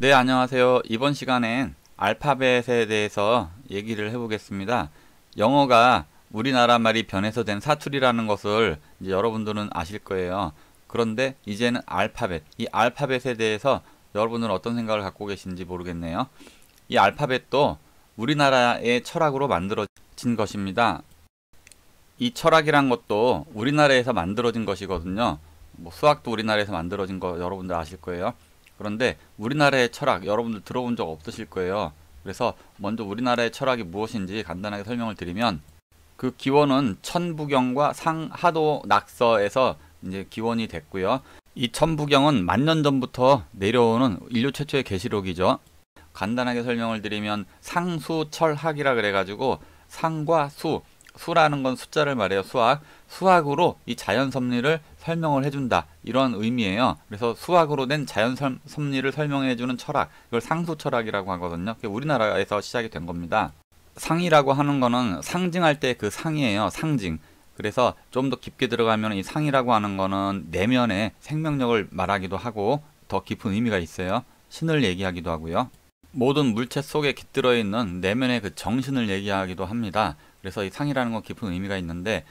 네, 안녕하세요. 이번 시간엔 알파벳에 대해서 얘기를 해보겠습니다. 영어가 우리나라 말이 변해서 된 사투리라는 것을 이제 여러분들은 아실 거예요. 그런데 이제는 알파벳, 이 알파벳에 대해서 여러분들은 어떤 생각을 갖고 계신지 모르겠네요. 이 알파벳도 우리나라의 철학으로 만들어진 것입니다. 이 철학이란 것도 우리나라에서 만들어진 것이거든요. 뭐 수학도 우리나라에서 만들어진 거 여러분들 아실 거예요. 그런데 우리나라의 철학 여러분들 들어본 적 없으실 거예요. 그래서 먼저 우리나라의 철학이 무엇인지 간단하게 설명을 드리면, 그 기원은 천부경과 상하도 낙서에서 이제 기원이 됐고요. 이 천부경은 만년 전부터 내려오는 인류 최초의 계시록이죠. 간단하게 설명을 드리면 상수철학이라 그래가지고 상과 수라는 건 숫자를 말해요. 수학으로 이 자연 섭리를 설명을 해준다, 이런 의미예요. 그래서 수학으로 된 자연 섭리를 설명해주는 철학, 이걸 상수철학이라고 하거든요. 그게 우리나라에서 시작이 된 겁니다. 상이라고 하는 거는 상징할 때 그 상이에요. 상징. 그래서 좀 더 깊게 들어가면 이 상이라고 하는 거는 내면의 생명력을 말하기도 하고 더 깊은 의미가 있어요. 신을 얘기하기도 하고요. 모든 물체 속에 깃들어 있는 내면의 그 정신을 얘기하기도 합니다. 그래서 이 상이라는 건 깊은 의미가 있는데,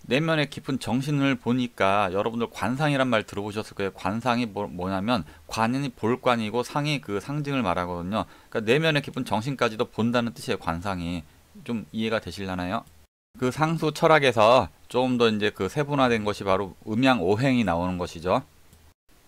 내면의 깊은 정신을 보니까 여러분들 관상이란 말 들어보셨을 거예요. 관상이 뭐냐면 관이 볼관이고 상이 그 상징을 말하거든요. 그러니까 내면의 깊은 정신까지도 본다는 뜻이에요. 관상이. 좀 이해가 되실라나요? 그 상수 철학에서 좀 더 이제 그 세분화된 것이 바로 음양오행이 나오는 것이죠.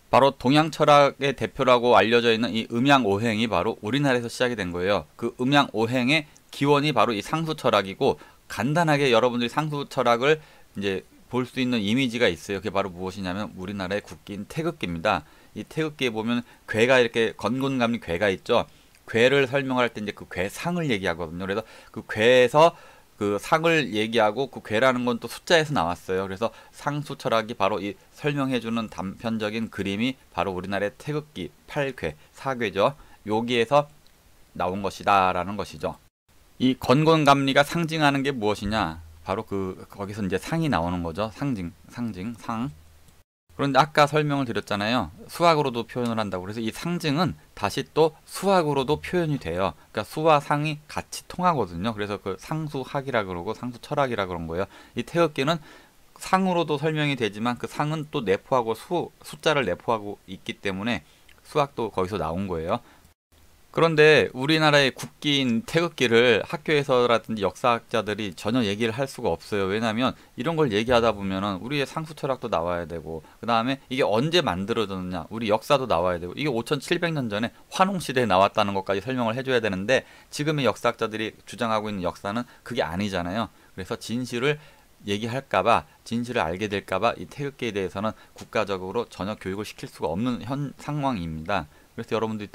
바로 동양 철학의 대표라고 알려져 있는 이 음양오행이 바로 우리나라에서 시작이 된 거예요. 그 음양오행의 기원이 바로 이 상수 철학이고, 간단하게 여러분들이 상수 철학을 이제 볼 수 있는 이미지가 있어요. 그게 바로 무엇이냐면 우리나라의 국기인 태극기입니다. 이 태극기에 보면 괴가 이렇게 건곤감리 괴가 있죠. 괴를 설명할 때 이제 그 괴상을 얘기하거든요. 그래서 그 괴에서 그 상을 얘기하고, 그 괴라는 건 또 숫자에서 나왔어요. 그래서 상수 철학이 바로 이 설명해주는 단편적인 그림이 바로 우리나라의 태극기 8괴, 4괴죠. 여기에서 나온 것이다 라는 것이죠. 이 건곤감리가 상징하는 게 무엇이냐? 바로 거기서 이제 상이 나오는 거죠. 상징, 상. 그런데 아까 설명을 드렸잖아요. 수학으로도 표현을 한다고. 그래서 이 상징은 다시 또 수학으로도 표현이 돼요. 그러니까 수와 상이 같이 통하거든요. 그래서 그 상수학이라 그러고 상수철학이라 그런 거예요. 이 태극기는 상으로도 설명이 되지만 그 상은 또 내포하고 숫자를 내포하고 있기 때문에 수학도 거기서 나온 거예요. 그런데 우리나라의 국기인 태극기를 학교에서라든지 역사학자들이 전혀 얘기를 할 수가 없어요. 왜냐하면 이런 걸 얘기하다 보면은 우리의 상수철학도 나와야 되고, 그 다음에 이게 언제 만들어졌느냐, 우리 역사도 나와야 되고, 이게 5700년 전에 환웅시대에 나왔다는 것까지 설명을 해줘야 되는데, 지금의 역사학자들이 주장하고 있는 역사는 그게 아니잖아요. 그래서 진실을 얘기할까봐, 진실을 알게 될까봐 이 태극기에 대해서는 국가적으로 전혀 교육을 시킬 수가 없는 현 상황입니다. 그래서 여러분들이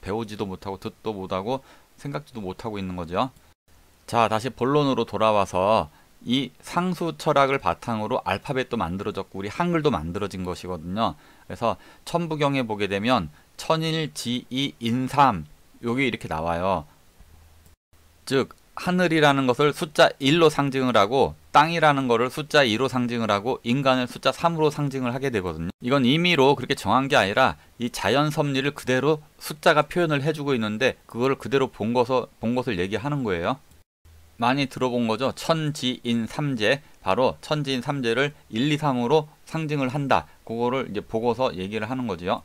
배우지도 못하고 듣도 못하고 생각지도 못하고 있는 거죠. 자, 다시 본론으로 돌아와서 이 상수 철학을 바탕으로 알파벳도 만들어졌고 우리 한글도 만들어진 것이거든요. 그래서 천부경에 보게 되면 천일지이 인삼, 여기 이렇게 나와요. 즉 하늘이라는 것을 숫자 1로 상징을 하고, 땅이라는 것을 숫자 2로 상징을 하고, 인간을 숫자 3으로 상징을 하게 되거든요. 이건 임의로 그렇게 정한 게 아니라 이 자연 섭리를 그대로 숫자가 표현을 해주고 있는데, 그거를 그대로 본 것을 얘기하는 거예요. 많이 들어본 거죠. 천지인 삼재, 바로 천지인 삼재를 1, 2, 3으로 상징을 한다. 그거를 이제 보고서 얘기를 하는 거지요.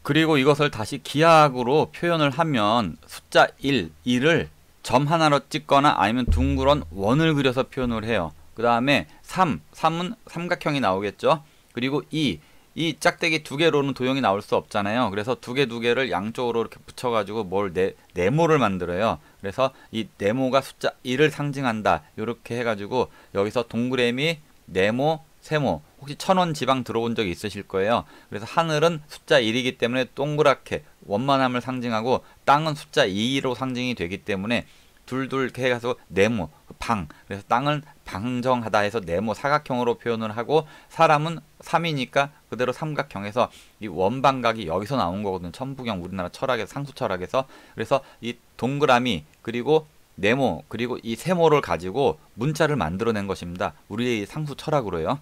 그리고 이것을 다시 기하학으로 표현을 하면 숫자 1을 점 하나로 찍거나 아니면 둥그런 원을 그려서 표현을 해요. 그 다음에 3은 삼각형이 나오겠죠. 그리고 이 짝대기 두 개로는 도형이 나올 수 없잖아요. 그래서 두 개를 양쪽으로 이렇게 붙여가지고 네모를 만들어요. 그래서 이 네모가 숫자 1을 상징한다, 이렇게 해가지고 여기서 동그라미, 네모, 세모, 혹시 천원 지방 들어본 적이 있으실 거예요. 그래서 하늘은 숫자 1이기 때문에 동그랗게 원만함을 상징하고, 땅은 숫자 2로 상징이 되기 때문에 둘둘 이렇게 해서 네모, 방, 그래서 땅은 방정하다 해서 네모 사각형으로 표현을 하고, 사람은 3이니까 그대로 삼각형에서 이 원방각이 여기서 나온 거거든요. 천부경 우리나라 철학에서, 상수 철학에서. 그래서 이 동그라미 그리고 네모 그리고 이 세모를 가지고 문자를 만들어낸 것입니다. 우리의 상수 철학으로요.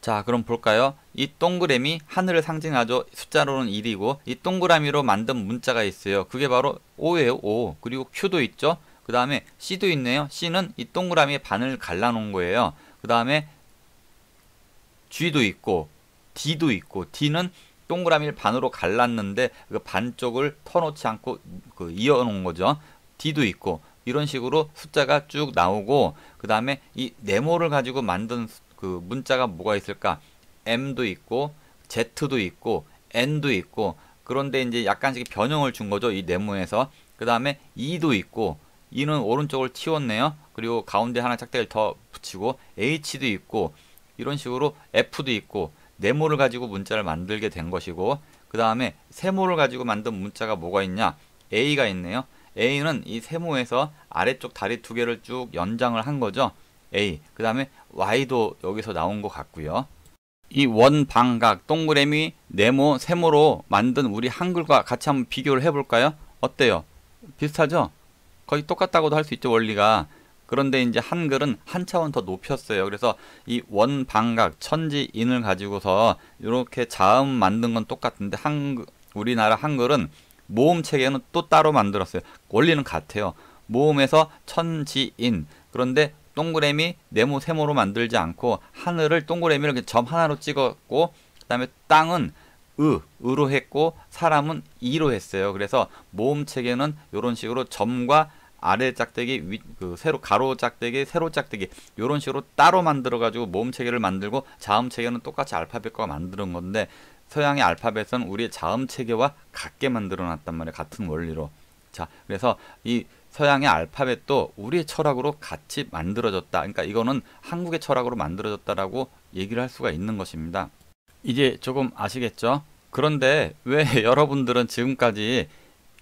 자, 그럼 볼까요? 이 동그라미 하늘을 상징하죠. 숫자로는 1이고 이 동그라미로 만든 문자가 있어요. 그게 바로 O예요. O. 그리고 Q도 있죠. 그 다음에 C도 있네요. C는 이 동그라미의 반을 갈라놓은 거예요. 그 다음에 G도 있고 D도 있고 D는 동그라미를 반으로 갈랐는데 그 반쪽을 터놓지 않고 이어놓은 거죠. D도 있고 이런 식으로 숫자가 쭉 나오고 그 다음에 이 네모를 가지고 만든 그 문자가 뭐가 있을까? M도 있고 Z도 있고 N도 있고 그런데 이제 약간씩 변형을 준 거죠. 이 네모에서. 그 다음에 E도 있고 E는 오른쪽을 틔웠네요. 그리고 가운데 하나 짝대기를 더 붙이고 H도 있고 이런 식으로 F도 있고 네모를 가지고 문자를 만들게 된 것이고 그 다음에 세모를 가지고 만든 문자가 뭐가 있냐? A가 있네요. A는 이 세모에서 아래쪽 다리 두 개를 쭉 연장을 한 거죠. A. 그 다음에 Y도 여기서 나온 것 같고요. 이 원방각, 동그라미, 네모, 세모로 만든 우리 한글과 같이 한번 비교를 해볼까요? 어때요? 비슷하죠? 거의 똑같다고도 할 수 있죠, 원리가. 그런데 이제 한글은 한 차원 더 높였어요. 그래서 이 원방각, 천지인을 가지고서 이렇게 자음 만든 건 똑같은데 우리나라 한글은 모음 체계는 또 따로 만들었어요. 원리는 같아요. 모음에서 천지인. 그런데 동그라미, 네모, 세모로 만들지 않고 하늘을 동그라미를 점 하나로 찍었고 그 다음에 땅은 으로 했고 사람은 이로 했어요. 그래서 모음 체계는 이런 식으로 점과 아래 짝대기, 세로 가로 짝대기, 세로 짝대기 이런 식으로 따로 만들어 가지고 모음 체계를 만들고 자음 체계는 똑같이 알파벳과 만드는 건데 서양의 알파벳은 우리의 자음 체계와 같게 만들어 놨단 말이에요. 같은 원리로. 자, 그래서 이 서양의 알파벳도 우리의 철학으로 같이 만들어졌다. 그러니까 이거는 한국의 철학으로 만들어졌다라고 얘기를 할 수가 있는 것입니다. 이제 조금 아시겠죠? 그런데 왜 여러분들은 지금까지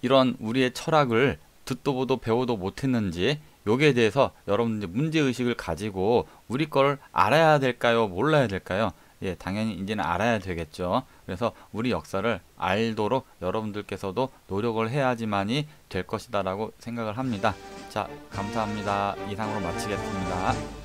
이런 우리의 철학을 듣도 보도 배우도 못했는지 여기에 대해서 여러분들 문제의식을 가지고 우리 걸 알아야 될까요? 몰라야 될까요? 예, 당연히 이제는 알아야 되겠죠. 그래서 우리 역사를 알도록 여러분들께서도 노력을 해야지만이 될 것이다 라고 생각을 합니다. 자, 감사합니다. 이상으로 마치겠습니다.